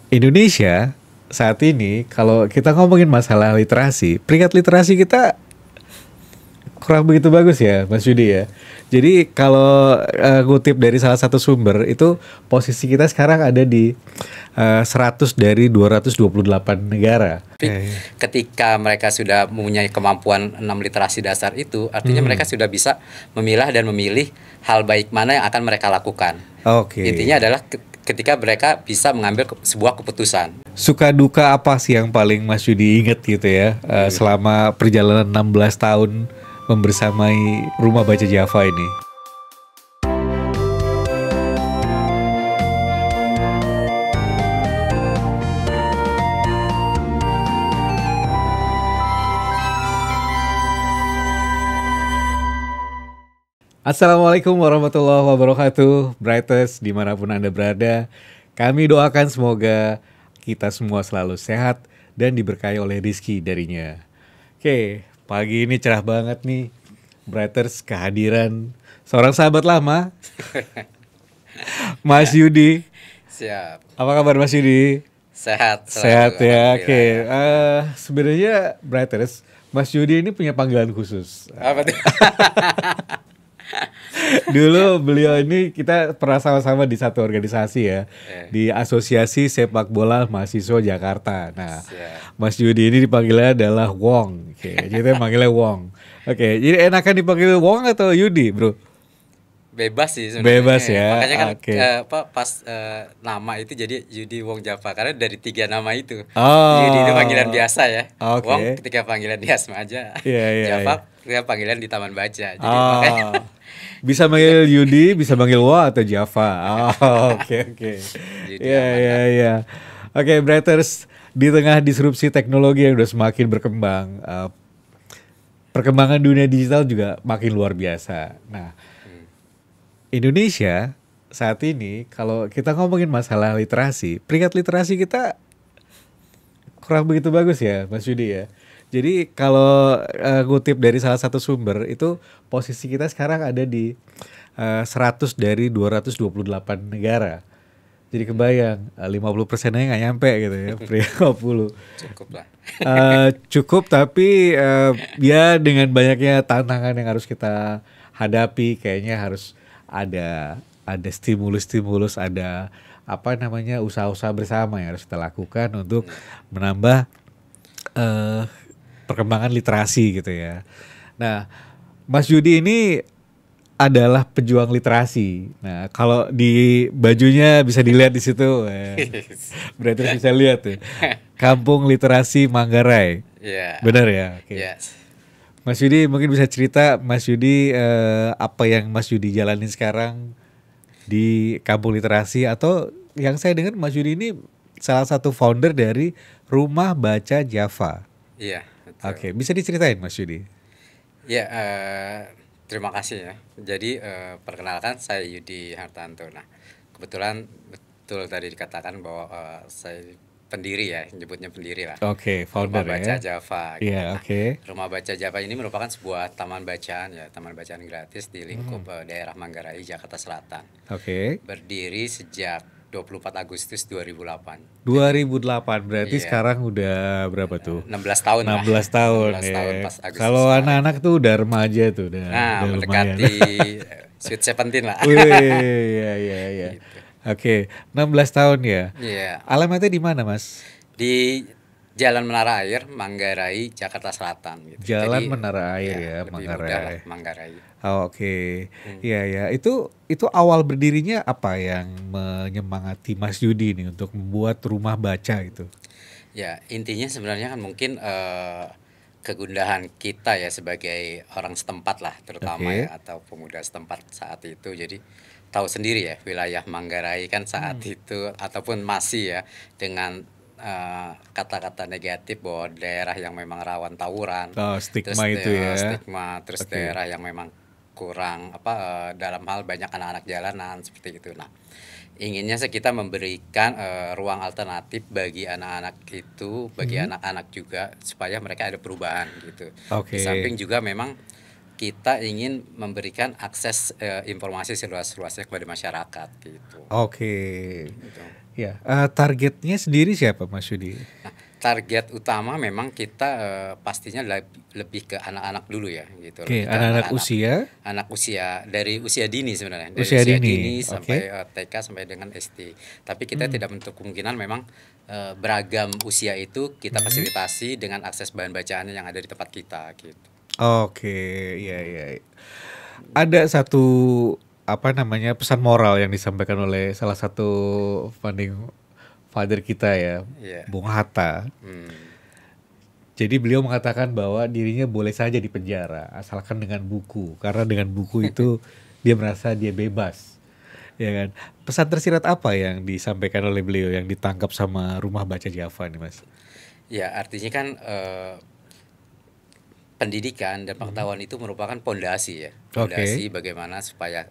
Indonesia saat ini kalau kita ngomongin masalah literasi, peringkat literasi kita kurang begitu bagus ya, Mas Yudi ya. Jadi kalau ngutip dari salah satu sumber itu posisi kita sekarang ada di 100 dari 228 negara. Tapi ketika mereka sudah mempunyai kemampuan 6 literasi dasar itu, artinya mereka sudah bisa memilah dan memilih hal baik mana yang akan mereka lakukan. Oke. Intinya adalah ketika mereka bisa mengambil sebuah keputusan. Suka duka apa sih yang paling Mas Yudi inget gitu ya selama perjalanan 16 tahun membersamai Rumah Baca Java ini? Assalamualaikum warahmatullahi wabarakatuh, Brighters dimanapun Anda berada. Kami doakan semoga kita semua selalu sehat dan diberkahi oleh rizki darinya. Oke, pagi ini cerah banget nih, Brighters, kehadiran seorang sahabat lama, Mas Yudi. Siap. Apa kabar Mas Yudi? Sehat. Sehat ya, Alhamdulillah. oke. Sebenarnya Brighters, Mas Yudi ini punya panggilan khusus. Apa tuh? Dulu beliau ini kita pernah sama-sama di satu organisasi ya, di Asosiasi Sepak Bola Mahasiswa Jakarta. Nah, Siap. Mas Yudi ini dipanggilnya adalah Wong. Oke, jadi manggilnya Wong. Oke, jadi enakan dipanggil Wong atau Yudi, bro? Bebas sih sebenarnya. Bebas ya, Makanya kan oke. pas nama itu jadi Yudi Wong Java karena dari 3 nama itu. Oh. Yudi itu panggilan biasa ya. Oke. Wong ketika panggilan di Asma aja. Iya, Java ketika panggilan di Taman Baca. Jadi Oh, makanya bisa manggil Yudi, bisa manggil Wong atau Java. Oh, oke. Yudi Iya, aman iya, lah. iya. Oke, Brighters, di tengah disrupsi teknologi yang udah semakin berkembang, perkembangan dunia digital juga makin luar biasa. Nah, Indonesia saat ini kalau kita ngomongin masalah literasi, peringkat literasi kita kurang begitu bagus ya, Mas Yudi ya. Jadi kalau ngutip dari salah satu sumber itu posisi kita sekarang ada di 100 dari 228 negara. Jadi kebayang 50%-nya nggak nyampe gitu ya, peringkat 50. Cukup lah. Cukup tapi ya dengan banyaknya tantangan yang harus kita hadapi, kayaknya harus ada stimulus-stimulus, ada apa namanya usaha-usaha bersama yang harus kita lakukan untuk menambah perkembangan literasi gitu ya. Nah, Mas Yudi ini adalah pejuang literasi. Nah, kalau di bajunya bisa dilihat di situ, berarti bisa lihat tuh. Kampung Literasi Manggarai. Iya. Benar ya? Oke. Yes. Mas Yudi mungkin bisa cerita, Mas Yudi apa yang Mas Yudi jalanin sekarang di Kampung Literasi, atau yang saya dengar Mas Yudi ini salah satu founder dari Rumah Baca Java. Iya, betul. Oke, bisa diceritain Mas Yudi? Ya, terima kasih ya. Jadi perkenalkan saya Yudi Hartanto. Nah, kebetulan betul tadi dikatakan bahwa saya pendiri ya, nyebutnya pendiri lah. Oke, founder Rumah Baca ya. Java. Iya, oke. Rumah Baca Java ini merupakan sebuah taman bacaan ya, taman bacaan gratis di lingkup daerah Manggarai, Jakarta Selatan. Oke. Berdiri sejak 24 Agustus 2008. 2008 berarti Iya. sekarang udah berapa tuh? 16 tahun lah. 16 tahun 16 ya. tahun pas Agustus Kalau kemarin. anak-anak tuh udah remaja tuh, udah Nah, lumayan. mendekati Sweet 17 lah. Wih, iya. Gitu. Oke, 16 tahun ya. Iya. Alamatnya di mana, Mas? Di Jalan Menara Air, Manggarai, Jakarta Selatan gitu. Jalan Jadi, Menara Air ya, lebih Manggarai. mudah lah, Manggarai. Oh, oke. Iya. Itu awal berdirinya apa yang menyemangati Mas Yudi nih untuk membuat rumah baca gitu? Ya, intinya sebenarnya kan mungkin kegundahan kita ya sebagai orang setempat lah, terutama Oke. ya, atau pemuda setempat saat itu. Jadi tahu sendiri ya wilayah Manggarai kan saat itu ataupun masih ya dengan kata-kata negatif bahwa daerah yang memang rawan tawuran, Oh, stigma itu ya. stigma, terus Oke. daerah yang memang kurang dalam hal banyak anak-anak jalanan seperti itu. Nah, inginnya sih kita memberikan ruang alternatif bagi anak-anak itu, bagi anak-anak juga supaya mereka ada perubahan gitu. Oke. Di samping juga memang kita ingin memberikan akses informasi seluas-luasnya kepada masyarakat gitu. Oke. Gitu. Ya, targetnya sendiri siapa Mas Yudi? Nah, target utama memang kita pastinya lebih ke anak-anak dulu ya gitu, Oke, lebih ke anak-anak anak-anak usia, anak usia dari usia dini sebenarnya, dari usia usia dini. dini Oke. sampai TK sampai dengan SD. Tapi kita Hmm. tidak menutup kemungkinan memang beragam usia itu kita Mhm. fasilitasi dengan akses bahan bacaan yang ada di tempat kita gitu. Oke, iya iya. Ada satu apa namanya pesan moral yang disampaikan oleh salah satu founding father kita ya, Iya. Bung Hatta. Hmm. Jadi beliau mengatakan bahwa dirinya boleh saja dipenjara asalkan dengan buku, karena dengan buku itu dia merasa dia bebas. Ya kan? Pesan tersirat apa yang disampaikan oleh beliau yang ditangkap sama Rumah Baca Java nih, Mas? Ya, artinya kan pendidikan dan Mhm. pengetahuan itu merupakan pondasi ya. Oke. Pondasi bagaimana supaya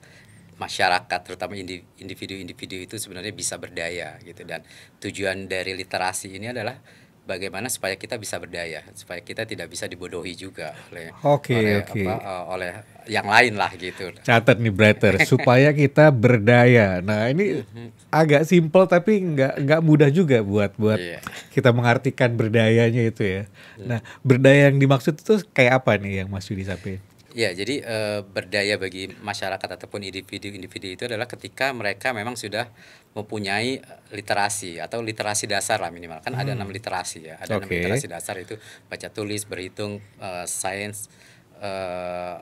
masyarakat terutama individu-individu itu sebenarnya bisa berdaya gitu, dan tujuan dari literasi ini adalah bagaimana supaya kita bisa berdaya, supaya kita tidak bisa dibodohi juga oleh Oke, oleh oke. apa oleh yang lain lah gitu. Catat nih Brother, supaya kita berdaya. Nah ini Mhm. agak simpel tapi nggak mudah juga buat buat Iya. kita mengartikan berdayanya itu ya. Nah berdaya yang dimaksud itu kayak apa nih yang Mas Yudi sampaikan? Ya, jadi berdaya bagi masyarakat ataupun individu-individu itu adalah ketika mereka memang sudah mempunyai literasi atau literasi dasar lah minimal. Kan ada 6 Hmm, literasi ya. Ada 6 oke, literasi dasar itu baca tulis, berhitung, sains, eh,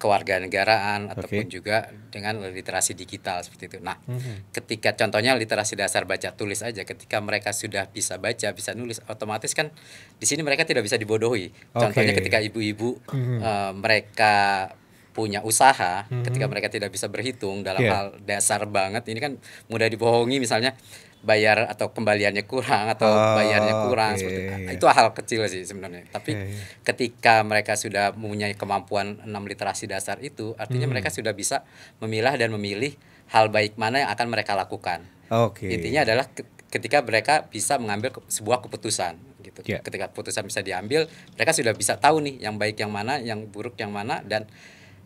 kewarganegaraan ataupun oke. juga dengan literasi digital seperti itu. Nah, Mhm. ketika contohnya literasi dasar baca tulis aja, ketika mereka sudah bisa baca, bisa nulis, otomatis kan di sini mereka tidak bisa dibodohi. Contohnya Oke. ketika ibu-ibu Mhm. mereka punya usaha, ketika Mhm. mereka tidak bisa berhitung dalam Iya. hal dasar banget, ini kan mudah dibohongi, misalnya bayar atau kembaliannya kurang atau bayarnya Oh, oke, kurang seperti itu. ya. Itu hal kecil sih sebenarnya. Tapi Ya, ya. ketika mereka sudah mempunyai kemampuan 6 literasi dasar itu, artinya mereka Hmm. sudah bisa memilah dan memilih hal baik mana yang akan mereka lakukan. Intinya Oke. adalah ketika mereka bisa mengambil sebuah keputusan gitu. Ya. Ketika keputusan bisa diambil, mereka sudah bisa tahu nih yang baik yang mana, yang buruk yang mana, dan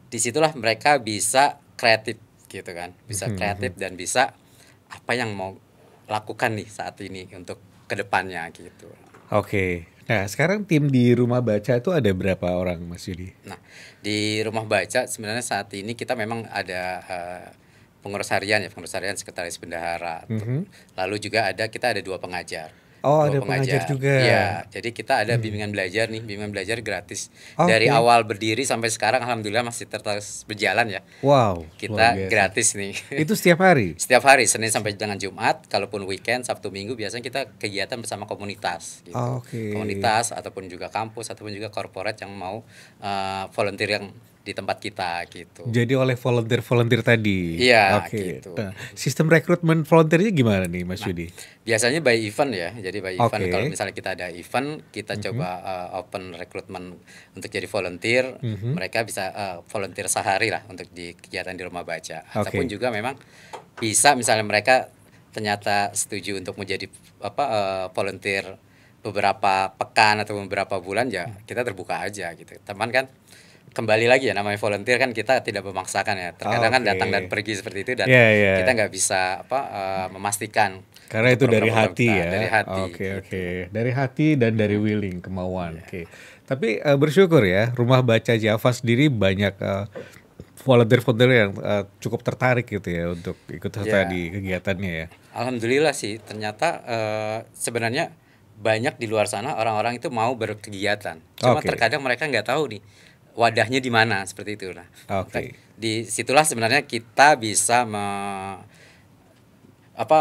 disitulah mereka bisa kreatif gitu kan. Bisa Mhm, mhm. kreatif dan bisa apa yang mau lakukan nih saat ini untuk kedepannya gitu. Oke. Nah sekarang tim di Rumah Baca itu ada berapa orang Mas Yudi? Nah, di rumah baca sebenarnya saat ini kita memang ada pengurus harian ya, pengurus harian sekretaris bendahara. Mhm. Lalu juga kita ada dua pengajar. Oh Dua ada pengajar pengajar. juga. Iya, jadi kita ada Mhm. bimbingan belajar nih, bimbingan belajar gratis. Dari Oke. awal berdiri sampai sekarang alhamdulillah masih terus berjalan ya. Wow, luar Kita biasa. gratis nih. Itu setiap hari? Setiap hari Senin sampai dengan Jumat, kalaupun weekend Sabtu Minggu biasanya kita kegiatan bersama komunitas gitu. Oke. Komunitas ataupun juga kampus ataupun juga corporate yang mau volunteer yang di tempat kita gitu. Jadi oleh volunteer-volunteer tadi. Iya Oke. gitu. Nah, sistem rekrutmen volunteernya gimana nih Mas Nah, Yudi? biasanya by event ya. Jadi by event kalau Oke. misalnya kita ada event, kita Mhm. coba open rekrutmen untuk jadi volunteer. Mhm. Mereka bisa volunteer sehari lah untuk di kegiatan di rumah baca. Ataupun Oke. juga memang bisa misalnya mereka ternyata setuju untuk menjadi volunteer beberapa pekan atau beberapa bulan, ya kita terbuka aja gitu. Teman kan kembali lagi ya, namanya volunteer kan kita tidak memaksakan ya. Terkadang kan Oke. datang dan pergi seperti itu, dan Ya ya. kita nggak bisa memastikan Karena untuk itu dari program-program hati kita dari ya. hati Oke gitu. oke. Dari hati dan dari willing, kemauan. Iya. Oke. Tapi bersyukur ya, Rumah Baca Java sendiri banyak volunteer-volunteer yang cukup tertarik gitu ya untuk ikut serta Ya, di kegiatannya ya. alhamdulillah sih ternyata sebenarnya banyak di luar sana orang-orang itu mau berkegiatan. Cuma Oke. terkadang mereka nggak tahu nih wadahnya di mana seperti itu. Nah, Oke. di situlah sebenarnya kita bisa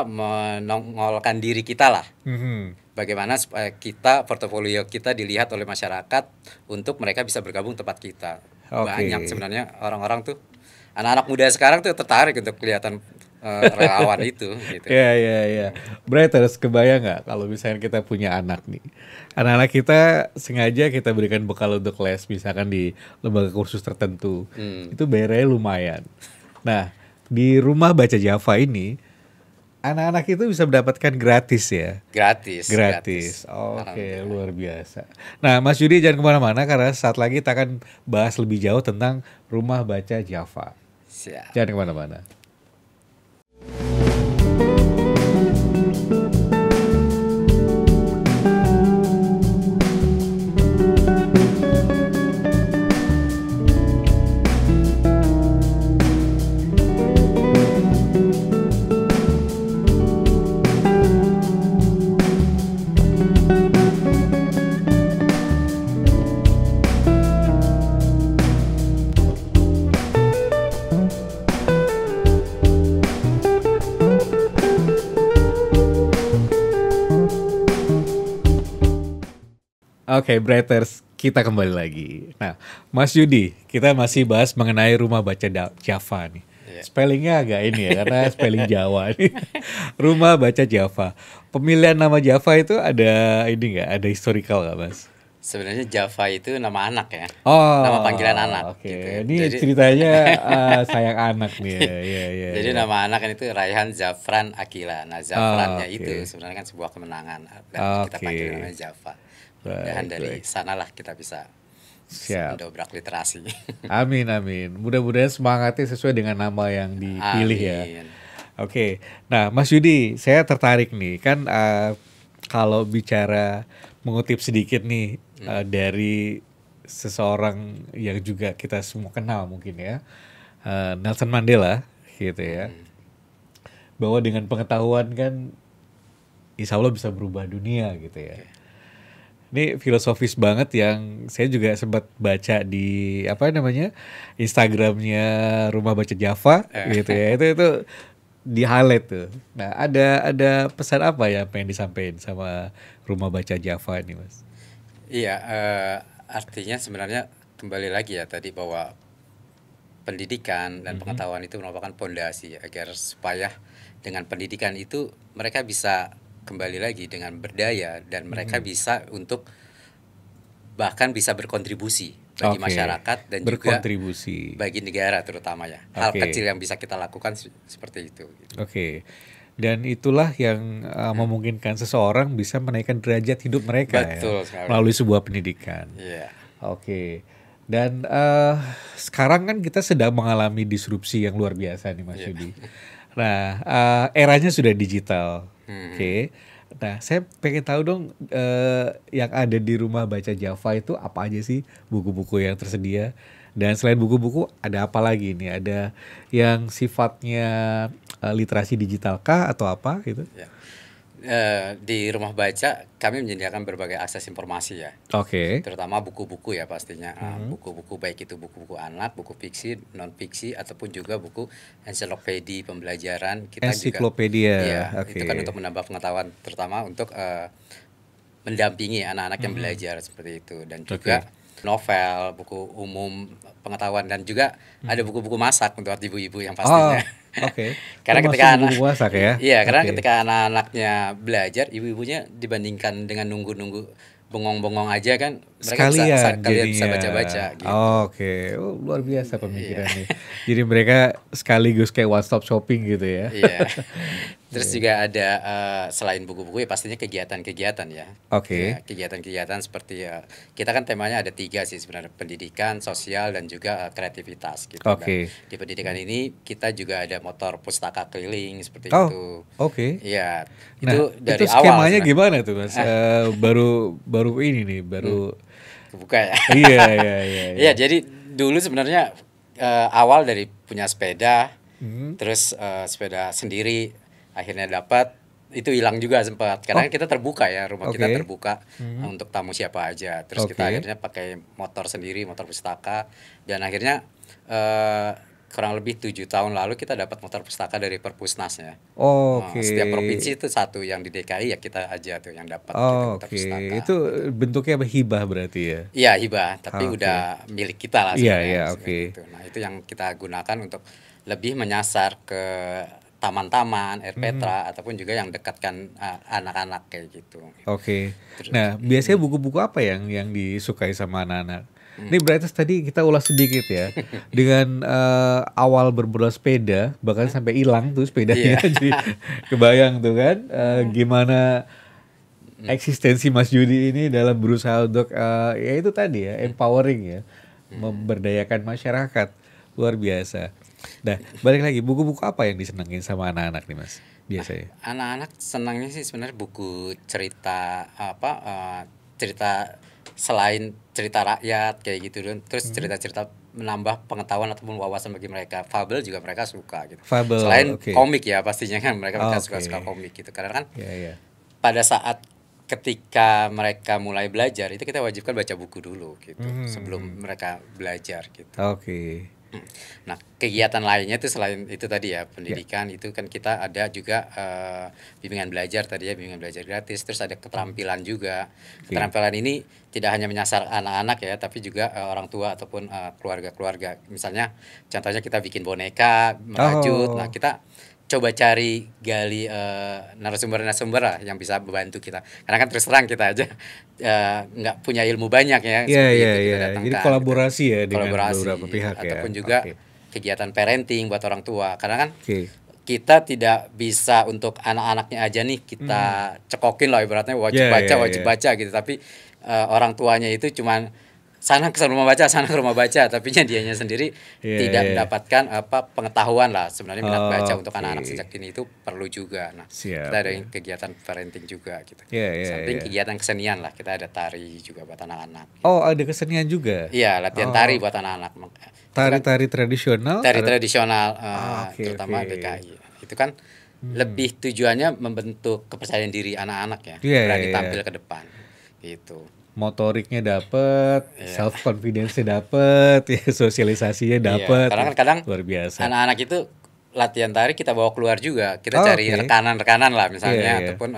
menongolkan diri kita lah. Mhm. Bagaimana supaya kita portofolio kita dilihat oleh masyarakat untuk mereka bisa bergabung tempat kita. Banyak Oke. sebenarnya orang-orang tuh, anak-anak muda sekarang tuh tertarik untuk kelihatan relawan itu gitu. Ya ya ya. Berarti harus kebayang nggak kalau misalnya kita punya anak nih. Anak-anak kita sengaja kita berikan bekal untuk les misalkan di lembaga kursus tertentu. Hmm. Itu bayarnya lumayan. Nah, di Rumah Baca Java ini anak-anak itu bisa mendapatkan gratis ya. Gratis, Gratis. gratis. Oke, Alhamdulillah. luar biasa. Nah, Mas Yudi jangan kemana-mana karena saat lagi kita akan bahas lebih jauh tentang Rumah Baca Java. Siap. Jangan kemana-mana. Oke, Brighters, kita kembali lagi. Nah, Mas Yudi, kita masih bahas mengenai rumah baca Java nih. Iya. Spellingnya agak ini ya, karena spelling Jawa nih. Rumah baca Java. Pemilihan nama Java itu ada ini nggak? Ada historical nggak, Mas? Sebenarnya Java itu nama anak ya, nama panggilan anak Oh, oke. gitu. Ini Jadi ceritanya sayang anak nih ya. Iya, iya, jadi iya. nama anak kan itu Raihan Zafran Akila. Nah, Zafrannya itu Oke. sebenarnya kan sebuah kemenangan dan kita panggil Oke. namanya Java. Mudah-mudahan Baik, dari baik. sanalah kita bisa Siap. mendobrak literasi. Amin, amin. Mudah-mudahan semangatnya sesuai dengan nama yang dipilih ya. Amin. Oke, nah Mas Yudi, saya tertarik nih kan kalau bicara mengutip sedikit nih dari seseorang yang juga kita semua kenal mungkin ya, Nelson Mandela gitu ya, bahwa dengan pengetahuan kan Insya Allah bisa berubah dunia gitu ya. Ini filosofis banget yang saya juga sempat baca di apa namanya Instagramnya Rumah Baca Java gitu ya. Itu di highlight tuh. Nah ada pesan apa ya pengen disampaikan sama Rumah Baca Java ini, Mas? Iya, artinya sebenarnya kembali lagi ya tadi bahwa pendidikan dan pengetahuan itu merupakan pondasi agar supaya dengan pendidikan itu mereka bisa kembali lagi dengan berdaya dan mereka bisa untuk bahkan bisa berkontribusi bagi Oke, masyarakat dan juga berkontribusi. bagi negara terutama ya. Hal Oke, kecil yang bisa kita lakukan seperti itu gitu. oke. Dan itulah yang memungkinkan seseorang bisa menaikkan derajat hidup mereka ya Betul sekali. melalui sebuah pendidikan. Iya. Oke. Dan sekarang kan kita sedang mengalami disrupsi yang luar biasa nih Mas Yudi. Nah, eranya sudah digital. Oke. Nah, saya pengen tahu dong yang ada di Rumah Baca Java itu apa aja sih buku-buku yang tersedia? Dan selain buku-buku ada apa lagi nih? Ada yang sifatnya literasi digital kah atau apa gitu? Ya. Di rumah baca kami menyediakan berbagai akses informasi ya, Oke. terutama buku-buku ya pastinya. Buku-buku baik itu buku-buku anak, buku fiksi, non fiksi ataupun juga buku ensiklopedia pembelajaran. Kita juga Ensiklopedia. ya itu kan Oke. untuk menambah pengetahuan terutama untuk mendampingi anak-anak yang belajar seperti itu dan juga novel, buku umum pengetahuan dan juga ada buku-buku masak untuk ibu-ibu yang Oh, pastinya. oke. Karena Termasuk ketika anak buku masak ya? iya, karena Oke. ketika anak-anaknya belajar, ibu-ibunya dibandingkan dengan nunggu-nunggu bengong-bengong aja kan, mereka bisa Sekalian sekalian bisa jadinya. baca-baca gitu. Oke. Oh, luar biasa Iya. pemikirannya. Jadi mereka sekaligus kayak one stop shopping gitu ya. Iya. Terus juga ada selain buku-buku ya pastinya kegiatan-kegiatan ya. Ya, Oke. kegiatan-kegiatan seperti kita kan temanya ada 3 sih sebenarnya, pendidikan, sosial dan juga kreativitas gitu. Nah, Oke. di pendidikan ini kita juga ada motor pustaka keliling seperti Oh, itu. oke. Iya, Nah, itu itu dari awal skemanya sebenarnya. gimana tuh, Mas? Baru baru ini nih, baru Kebuka ya. iya, iya, iya, Iya, iya. jadi dulu sebenarnya awal dari punya sepeda, Hmm. terus sepeda sendiri akhirnya dapat itu hilang juga sempat karena Oh, kita terbuka ya, rumah kita oke. terbuka untuk tamu siapa aja. Terus kita Oke. akhirnya pakai motor sendiri, motor pustaka dan akhirnya eh, kurang lebih 7 tahun lalu kita dapat motor pustaka dari Perpusnas ya. Oke. Setiap provinsi itu satu, yang di DKI ya kita aja tuh yang dapat gitu motor Oke. pustaka Itu gitu. bentuknya apa, hibah berarti ya? Iya hibah, tapi Oke. udah milik kita lah Iya, iya, sebenarnya oke. gitu. Nah itu yang kita gunakan untuk lebih menyasar ke taman-taman, RPTRA ataupun juga yang dekatkan anak-anak kayak gitu. Oke. Terus, Nah, biasanya buku-buku apa yang disukai sama anak-anak? Ini berarti tadi kita ulas sedikit ya. Dengan awal bermodal sepeda, bahkan sampai hilang tuh sepedanya. iya, Jadi kebayang tuh kan gimana eksistensi Mas Yudi ini dalam berusaha untuk ya itu tadi ya, empowering ya, memberdayakan masyarakat. Luar biasa. Nah, balik lagi, buku-buku apa yang disenengin sama anak-anak nih, Mas? Biasanya. anak-anak senangnya sih sebenarnya buku cerita cerita selain cerita rakyat kayak gitu dan terus cerita-cerita menambah pengetahuan ataupun wawasan bagi mereka. Fabel juga mereka suka gitu. Fabel, Selain oke. komik ya pastinya kan mereka suka-suka Oke. komik gitu. Karena kan Ya, ya. pada saat ketika mereka mulai belajar itu kita wajibkan baca buku dulu gitu sebelum mereka belajar gitu. Oke. Nah, kegiatan lainnya itu selain itu tadi ya, pendidikan itu kan kita ada juga bimbingan belajar tadi ya, bimbingan belajar gratis, terus ada keterampilan juga. Oke. Keterampilan ini tidak hanya menyasar anak-anak ya, tapi juga orang tua ataupun keluarga-keluarga. Misalnya contohnya kita bikin boneka, merajut. Nah, Oh, kita coba cari gali narasumber-narasumber lah yang bisa membantu kita. Karena kan terus terang kita aja nggak punya ilmu banyak ya, iya seperti iya itu iya. kita Jadi datangkan gitu, kolaborasi ya dengan beberapa kolaborasi pihak ya. ataupun juga Oke. kegiatan parenting buat orang tua. Karena kan Oke. kita tidak bisa untuk anak-anaknya aja nih Hmm. kita cekokin lah ibaratnya Iya iya wajib iya. baca gitu. Tapi orang tuanya itu cuman sana ke rumah baca, sana ke rumah baca, tapi dianya sendiri Iya tidak iya. mendapatkan pengetahuan lah. Sebenarnya minat baca untuk Oke. anak-anak sejak dini itu perlu juga. Nah, Siap kita ada ya. kegiatan parenting juga gitu. Iya Di iya samping iya. kegiatan kesenian lah, kita ada tari juga buat anak-anak Oh, gitu. ada kesenian juga. Iya, latihan tari Oh, buat anak-anak. Itu kan tari-tari tradisional tari ada. tradisional Oke oke. terutama DKI. Itu kan Hmm. lebih tujuannya membentuk kepercayaan diri anak-anak ya, Iya iya berani iya. tampil ke depan gitu. Motoriknya dapet, Iya. self confidence-nya dapet, ya, sosialisasinya Iya, dapet, karena ya. kan kadang Luar biasa. anak-anak itu latihan tari kita bawa keluar juga. Kita Oh, cari oke. rekanan-rekanan lah Iya misalnya iya. ataupun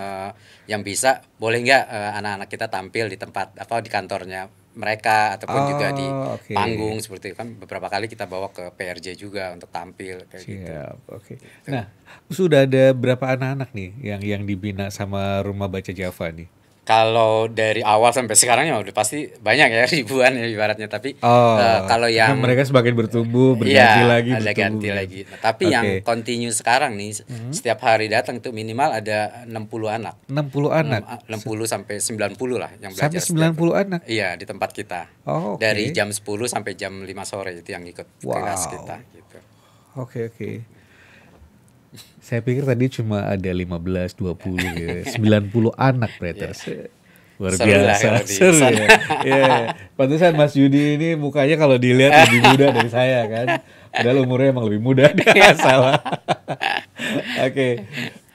yang bisa boleh nggak anak-anak kita tampil di tempat apa di kantornya mereka ataupun juga di Oh, oke. panggung seperti itu kan beberapa kali kita bawa ke PRJ juga untuk tampil kayak gitu. Siap, oke. Gitu. Nah, sudah ada berapa anak-anak nih yang dibina sama Rumah Baca Java nih? Kalau dari awal sampai sekarang ya udah pasti banyak ya ribuan ya ibaratnya tapi Oh, kalau karena yang mereka semakin bertumbuh, berganti iya, lagi, ada bertumbuh, ganti berganti. lagi. Nah, tapi yang Oke. continue sekarang nih Mhm. setiap hari datang itu minimal ada 60 anak. 60 anak. 60 sampai 90 lah yang Sampai belajar setiap 90 anak. iya di tempat kita. Oh, Dari oke. jam 10 sampai jam 5 sore itu yang ikut kelas kita Wow. gitu. Oke, oke. Saya pikir tadi cuma ada 15, 20 gitu. 90 anak Iya. berarti. Luar Seru lah biasa, kalau di seru sana. ya. Iya, pantesan Mas Yudi ini mukanya kalau dilihat lebih muda dari saya kan. Padahal umurnya emang lebih muda, dia salah. Oke,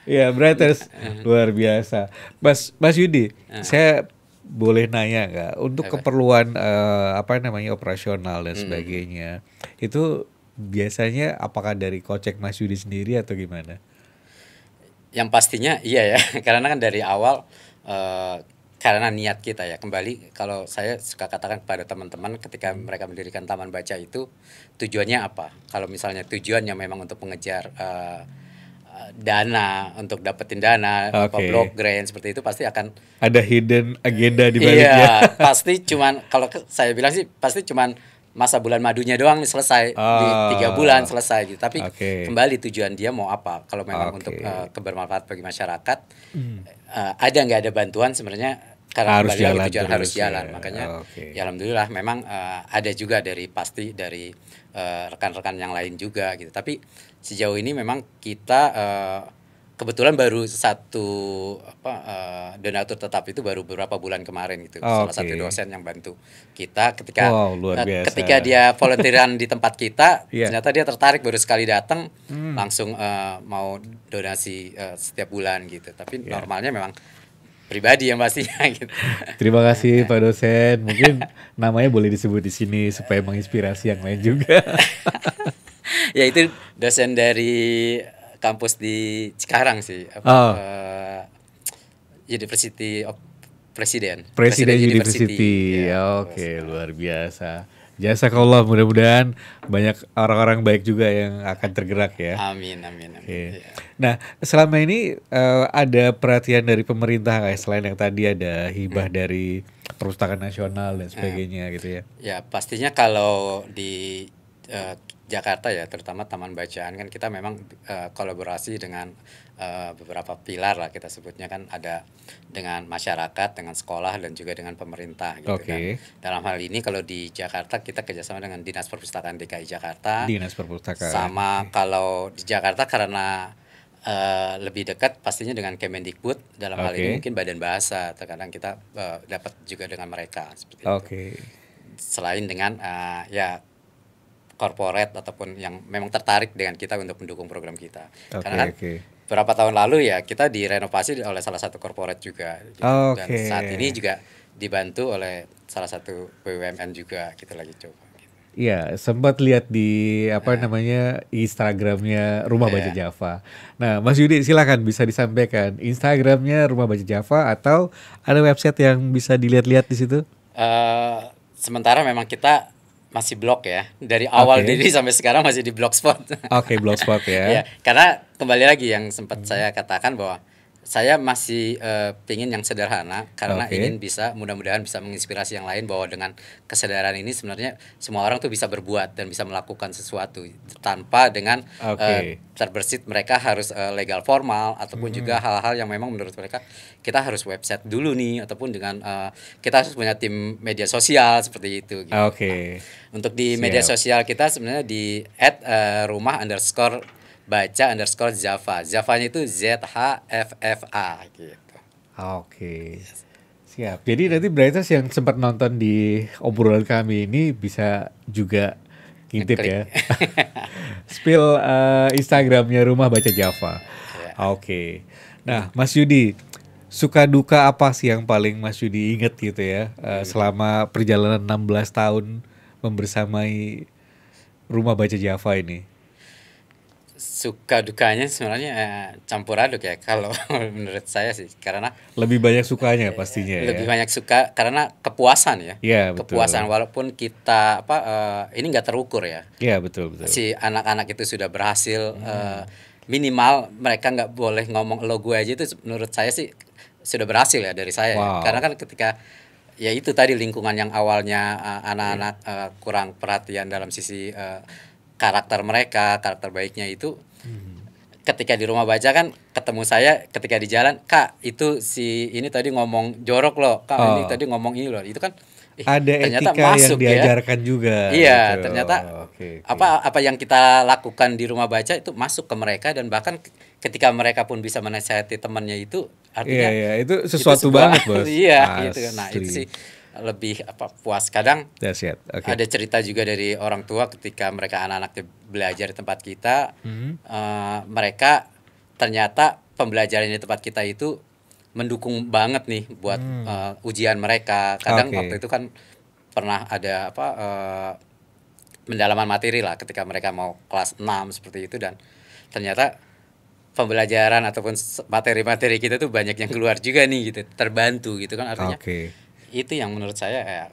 ya Brothers, luar biasa. Mas Yudi, saya boleh nanya nggak untuk Apa? keperluan apa namanya operasional dan Mm. sebagainya, itu biasanya apakah dari kocek Mas Yudi sendiri atau gimana? Yang pastinya iya ya, karena kan dari awal eh, karena niat kita ya kembali kalau saya suka katakan kepada teman-teman ketika mereka mendirikan taman baca itu tujuannya apa? Kalau misalnya tujuannya memang untuk mengejar dana untuk dapetin dana apa block Oke, grant seperti itu pasti akan ada hidden agenda di baliknya. iya pasti cuman kalau saya bilang sih pasti cuman masa bulan madunya doang nih selesai di 3 bulan Oh, selesai gitu tapi oke, kembali tujuan dia mau apa kalau memang untuk oke. kebermanfaat bagi masyarakat Hmm. ada nggak ada bantuan sebenarnya karena Harus kembali lagi jalan tujuan harus terus ya. jalan makanya Oke. ya alhamdulillah memang ada juga dari rekan-rekan yang lain juga gitu tapi sejauh ini memang kita kebetulan baru satu donatur tetap itu baru beberapa bulan kemarin gitu salah satu Oke. dosen yang bantu kita ketika Wow, luar ketika biasa. dia volunteeran di tempat kita Iya. ternyata dia tertarik baru sekali datang Hmm. langsung mau donasi setiap bulan gitu tapi Ya. normalnya memang pribadi yang pastinya gitu. Terima kasih Pak dosen. Mungkin namanya boleh disebut di sini supaya menginspirasi yang lain juga. Ya itu dosen dari kampus di Cikarang sih Oh, University of Presiden University University. ya Oke, luar biasa. Jazakallah, mudah-mudahan banyak orang-orang baik juga yang akan tergerak ya. amin amin amin Oke. ya. Nah, selama ini ada perhatian dari pemerintah kayak selain yang tadi ada hibah dari Perpustakaan Nasional dan sebagainya gitu ya. Ya pastinya kalau di Jakarta ya terutama Taman Bacaan kan kita memang kolaborasi dengan beberapa pilar lah kita sebutnya kan ada dengan masyarakat, dengan sekolah dan juga dengan pemerintah gitu kan. Oke. Dalam hal ini kalau di Jakarta kita kerjasama dengan Dinas Perpustakaan DKI Jakarta. Dinas Perpustakaan. Sama kalau di Jakarta karena lebih dekat pastinya dengan Kemendikbud dalam hal ini Oke. mungkin Badan Bahasa terkadang kita dapat juga dengan mereka seperti itu. Oke. Selain dengan ya corporate ataupun yang memang tertarik dengan kita untuk mendukung program kita. Oke, Karena kan oke. beberapa tahun lalu ya kita direnovasi oleh salah satu corporate juga gitu. Dan Oke. saat ini juga dibantu oleh salah satu BUMN juga kita lagi coba gitu. Iya, sempat lihat di apa Eh, namanya Instagramnya Rumah Baca ya. Java. Nah, Mas Yudi silakan bisa disampaikan Instagramnya Rumah Baca Java atau ada website yang bisa dilihat-lihat di situ? Eh, sementara memang kita masih blog ya. Dari awal Oke, diri sampai sekarang masih di blogspot. oke Blogspot Ya, ya. karena kembali lagi yang sempat Hmm, saya katakan bahwa saya masih pingin yang sederhana karena oke, ingin bisa mudah-mudahan bisa menginspirasi yang lain bahwa dengan kesadaran ini sebenarnya semua orang tuh bisa berbuat dan bisa melakukan sesuatu tanpa dengan oke. terbersit mereka harus legal formal ataupun juga Hmm, hal-hal yang memang menurut mereka kita harus website dulu nih ataupun dengan kita harus punya tim media sosial seperti itu gitu. Nah, oke, untuk di media siap. sosial kita sebenarnya di @rumah_baca_Java. Javanya itu ZHFFA gitu. Oke, siap. Jadi nanti Brightos yang sempat nonton di obrolan kami ini bisa juga ngintip Ngeklik. ya. Spill Instagramnya Rumah Baca Java. Ya. Oke. Nah, Mas Yudi, suka duka apa sih yang paling Mas Yudi inget gitu ya selama perjalanan 16 tahun membersamai Rumah Baca Java ini? Suka dukanya sebenarnya campur aduk ya kalau menurut saya sih karena Lebih banyak sukanya pastinya ya. lebih banyak suka karena kepuasan ya. Iya, Kepuasan betul. walaupun kita ini nggak terukur ya. Iya, betul, betul. Si anak-anak itu sudah berhasil Hmm. minimal mereka nggak boleh ngomong lo gue aja itu menurut saya sih sudah berhasil ya dari saya ya karena Wow. kan ketika ya itu tadi lingkungan yang awalnya anak-anak kurang perhatian dalam sisi karakter mereka karakter baiknya itu Hmm. ketika di rumah baca kan ketemu saya ketika di jalan kak itu si ini tadi ngomong jorok loh kak ini Oh, tadi ngomong ini loh itu kan ada ternyata etika yang masuk ya. diajarkan juga gitu. Iya, ternyata Oke, oke. apa apa yang kita lakukan di rumah baca itu masuk ke mereka dan bahkan ketika mereka pun bisa menasihati temannya itu Iya, artinya iya, itu itu sesuatu sebuah banget, Bos. iya itu. Nah, itu Asli. sih lebih apa puas. Kadang Dahsyat. Oke. ada cerita juga dari orang tua ketika mereka anak-anaknya belajar di tempat kita, Hmm. mereka ternyata pembelajaran di tempat kita itu mendukung banget nih buat Hmm. ujian mereka. Kadang waktu Oke. itu kan pernah ada apa pendalaman materi lah ketika mereka mau kelas 6 seperti itu dan ternyata pembelajaran ataupun materi-materi kita tuh banyak yang keluar juga nih gitu, terbantu gitu kan artinya Oke. itu yang menurut saya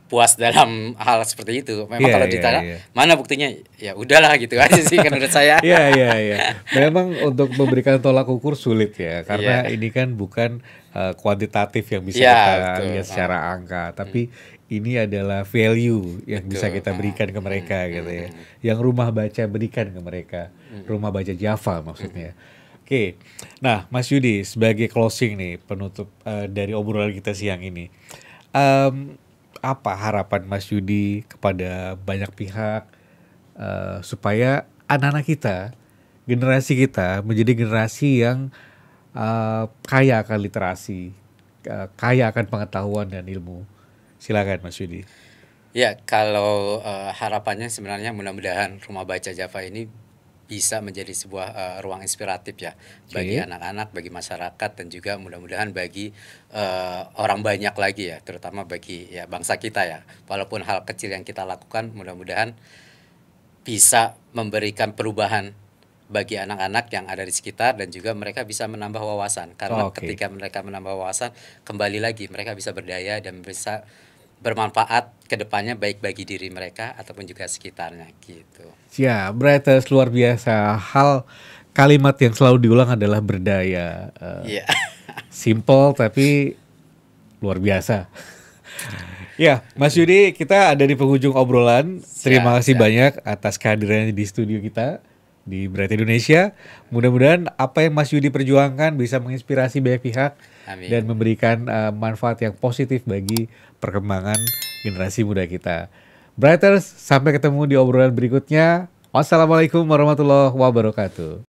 puas dalam hal seperti itu. Memang Iya, kalau iya, ditanya iya. mana buktinya ya udahlah gitu aja sih kan menurut saya. Iya, iya, iya. Memang untuk memberikan tolak ukur sulit ya, karena Iya. ini kan bukan kuantitatif yang bisa Iya kita betul. lihat secara angka, tapi ini adalah value yang bisa Betul. kita berikan ke mereka gitu ya. Yang rumah baca berikan ke mereka, rumah baca Java maksudnya. Oke, nah Mas Yudi sebagai closing nih penutup dari obrolan kita siang ini, em, apa harapan Mas Yudi kepada banyak pihak supaya anak-anak kita, generasi kita menjadi generasi yang kaya akan literasi, kaya akan pengetahuan dan ilmu. Silakan Mas Yudi. Ya, kalau harapannya sebenarnya mudah-mudahan Rumah Baca Java ini bisa menjadi sebuah ruang inspiratif ya bagi Oke, anak-anak, bagi masyarakat dan juga mudah-mudahan bagi orang banyak lagi ya, terutama bagi ya bangsa kita ya. Walaupun hal kecil yang kita lakukan mudah-mudahan bisa memberikan perubahan bagi anak-anak yang ada di sekitar dan juga mereka bisa menambah wawasan karena oke, ketika mereka menambah wawasan kembali lagi mereka bisa berdaya dan bisa bermanfaat ke depannya baik bagi diri mereka ataupun juga sekitarnya gitu. ya berarti luar biasa. Hal kalimat yang selalu diulang adalah berdaya. Iya. Simple tapi luar biasa. Ya, Mas Yudi, kita ada di penghujung obrolan. Terima Siap, kasih siap. banyak atas kehadirannya di studio kita di Bright Indonesia. Mudah-mudahan apa yang Mas Yudi perjuangkan bisa menginspirasi banyak pihak dan Amin. memberikan manfaat yang positif bagi perkembangan generasi muda kita. Brighters, sampai ketemu di obrolan berikutnya. Wassalamualaikum warahmatullahi wabarakatuh.